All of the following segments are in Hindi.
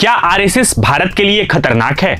क्या आरएसएस भारत के लिए खतरनाक है?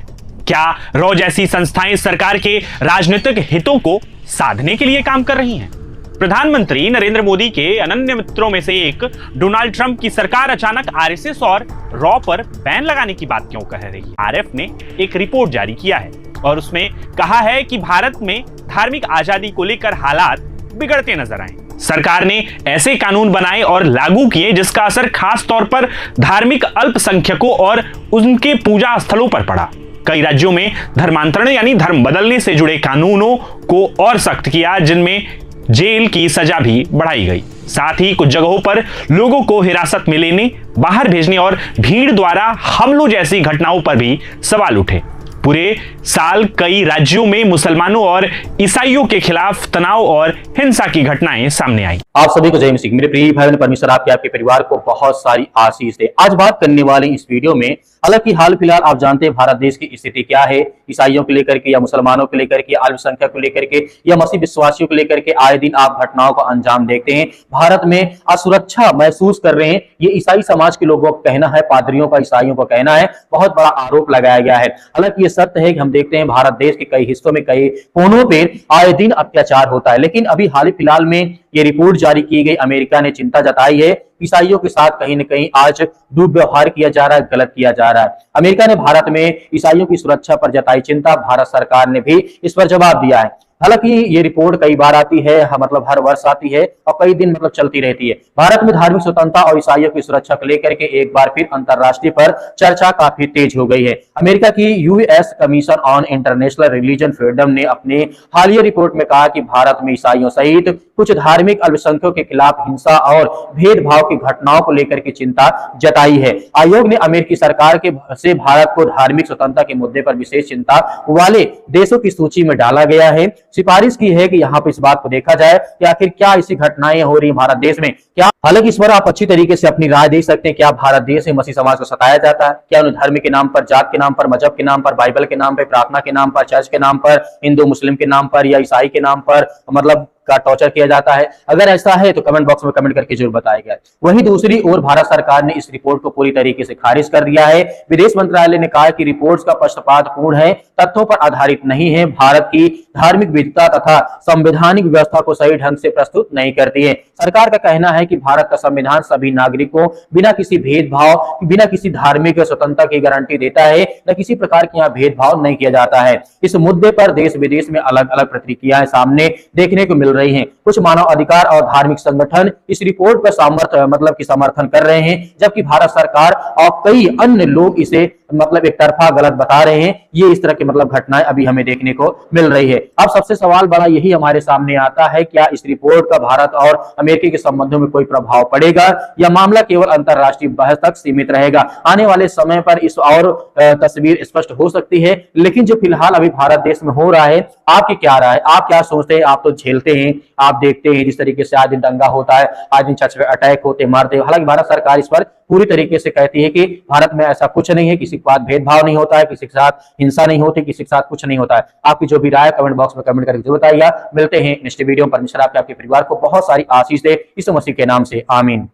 क्या रॉ जैसी संस्थाएं सरकार के राजनीतिक हितों को साधने के लिए काम कर रही हैं? प्रधानमंत्री नरेंद्र मोदी के अनन्य मित्रों में से एक डोनाल्ड ट्रंप की सरकार अचानक आरएसएस और रॉ पर बैन लगाने की बात क्यों कह रही है? आरएफ ने एक रिपोर्ट जारी किया है और उसमें कहा है कि भारत में धार्मिक आजादी को लेकर हालात बिगड़ते नजर आए। सरकार ने ऐसे कानून बनाए और लागू किए जिसका असर खास तौर पर धार्मिक अल्पसंख्यकों और उनके पूजा स्थलों पर पड़ा। कई राज्यों में धर्मांतरण यानी धर्म बदलने से जुड़े कानूनों को और सख्त किया, जिनमें जेल की सजा भी बढ़ाई गई। साथ ही कुछ जगहों पर लोगों को हिरासत में लेने, बाहर भेजने और भीड़ द्वारा हमलों जैसी घटनाओं पर भी सवाल उठे। पूरे साल कई राज्यों में मुसलमानों और ईसाइयों के खिलाफ तनाव और हिंसा की घटनाएं सामने आई। आप सभी को जय मसीह। मेरे प्रिय भाई बहन, परमेश्वर आपके परिवार को बहुत सारी आशीष दे। आज बात करने वाले इस वीडियो में, हालांकि हाल फिलहाल आप जानते हैं भारत देश की स्थिति क्या है, ईसाइयों को लेकर के या मुसलमानों को लेकर के, अल्पसंख्यक को लेकर के या मसीह विश्वासियों को लेकर के आए दिन आप घटनाओं को अंजाम देखते हैं। भारत में असुरक्षा महसूस कर रहे हैं, ये ईसाई समाज के लोगों का कहना है, पादरियों का, ईसाइयों का कहना है। बहुत बड़ा आरोप लगाया गया है। हालांकि ये सत्य है कि हम देखते हैं भारत देश के कई हिस्सों में, कई कोनों पे आए दिन अत्याचार होता है। लेकिन अभी हाल फिलहाल में ये रिपोर्ट जारी की गई, अमेरिका ने चिंता जताई है, ईसाइयों के साथ कहीं न कहीं आज दुर्व्यवहार किया जा रहा है, गलत किया जा रहा है। अमेरिका ने भारत में ईसाइयों की सुरक्षा पर जताई चिंता, भारत सरकार ने भी इस पर जवाब दिया है। हालांकि ये रिपोर्ट कई बार आती है, मतलब हर वर्ष आती है और कई दिन मतलब चलती रहती है। भारत में धार्मिक स्वतंत्रता और ईसाइयों की सुरक्षा को लेकर के एक बार फिर अंतरराष्ट्रीय पर चर्चा काफी तेज हो गई है। अमेरिका की US commission on international religion freedom ने अपने हालिया रिपोर्ट में कहा कि भारत में ईसाइयों सहित कुछ धार्मिक अल्पसंख्यकों के खिलाफ हिंसा और भेदभाव की घटनाओं को लेकर के चिंता जताई है। आयोग ने अमेरिकी सरकार से भारत को धार्मिक स्वतंत्रता के मुद्दे पर विशेष चिंता वाले देशों की सूची में डाला गया है। सिफारिश की है कि यहाँ पे इस बात को देखा जाए कि आखिर क्या ऐसी घटनाएं हो रही भारत देश में। क्या हालांकि इस पर आप अच्छी तरीके से अपनी राय दे सकते हैं। क्या भारत देश में मसीह समाज को सताया जाता है? क्या उन्हें धर्म के नाम पर, जात के नाम पर, मजहब के नाम पर, बाइबल के नाम पर, प्रार्थना के नाम पर, चर्च के नाम पर, हिंदू मुस्लिम के नाम पर या ईसाई के नाम पर मतलब का टॉर्चर किया जाता है? अगर ऐसा है तो कमेंट बॉक्स में कमेंट करके जरूर बताएगा। वहीं दूसरी ओर भारत सरकार ने इस रिपोर्ट को पूरी तरीके से खारिज कर दिया है। विदेश मंत्रालय ने कहा कि रिपोर्ट्स का पक्षपातपूर्ण है, तथ्यों पर आधारित नहीं है, भारत की धार्मिक विविधता तथा संवैधानिक व्यवस्था को सही ढंग से प्रस्तुत नहीं करती है। सरकार का कहना है कि भारत का संविधान सभी नागरिकों बिना किसी भेदभाव, बिना किसी धार्मिक स्वतंत्रता की गारंटी देता है, न किसी प्रकार की यहाँ भेदभाव नहीं किया जाता है। इस मुद्दे पर देश विदेश में अलग अलग प्रतिक्रियाएं सामने देखने को मिल रही हैं। कुछ मानव अधिकार और धार्मिक संगठन इस रिपोर्ट पर समर्थन कर रहे हैं, जबकि भारत सरकार और कई अन्य लोग इसे एक तरफा गलत बता रहे हैं। ये इस तरह की घटनाएं अभी हमें देखने को मिल रही है। अब सबसे सवाल बड़ा यही हमारे सामने आता है, क्या इस रिपोर्ट का भारत और अमेरिका के संबंधों में कोई प्रभाव पड़ेगा या मामला केवल अंतरराष्ट्रीय बहस तक सीमित रहेगा? आने वाले समय पर इस और तस्वीर स्पष्ट हो सकती है। लेकिन जो फिलहाल अभी भारत देश में हो रहा है, आपकी क्या राय है? आप क्या सोचते हैं? आप तो झेलते हैं, आप देखते हैं जिस तरीके से आज दिन दंगा होता है, आज दिन चर्च पे अटैक होते, मारते। हालांकि भारत सरकार इस पर पूरी तरीके से कहती है कि भारत में ऐसा कुछ नहीं है, किसी के साथ भेदभाव नहीं होता है, किसी के साथ हिंसा नहीं होती, किसी के साथ कुछ नहीं होता है। आपकी जो भी राय कमेंट बॉक्स में कमेंट करके जरूर बताइएगा। मिलते हैं नेक्स्ट वीडियो में। परमेश्वर आपके परिवार को बहुत सारी आशीष दे, यीशु मसीह के नाम से, आमीन।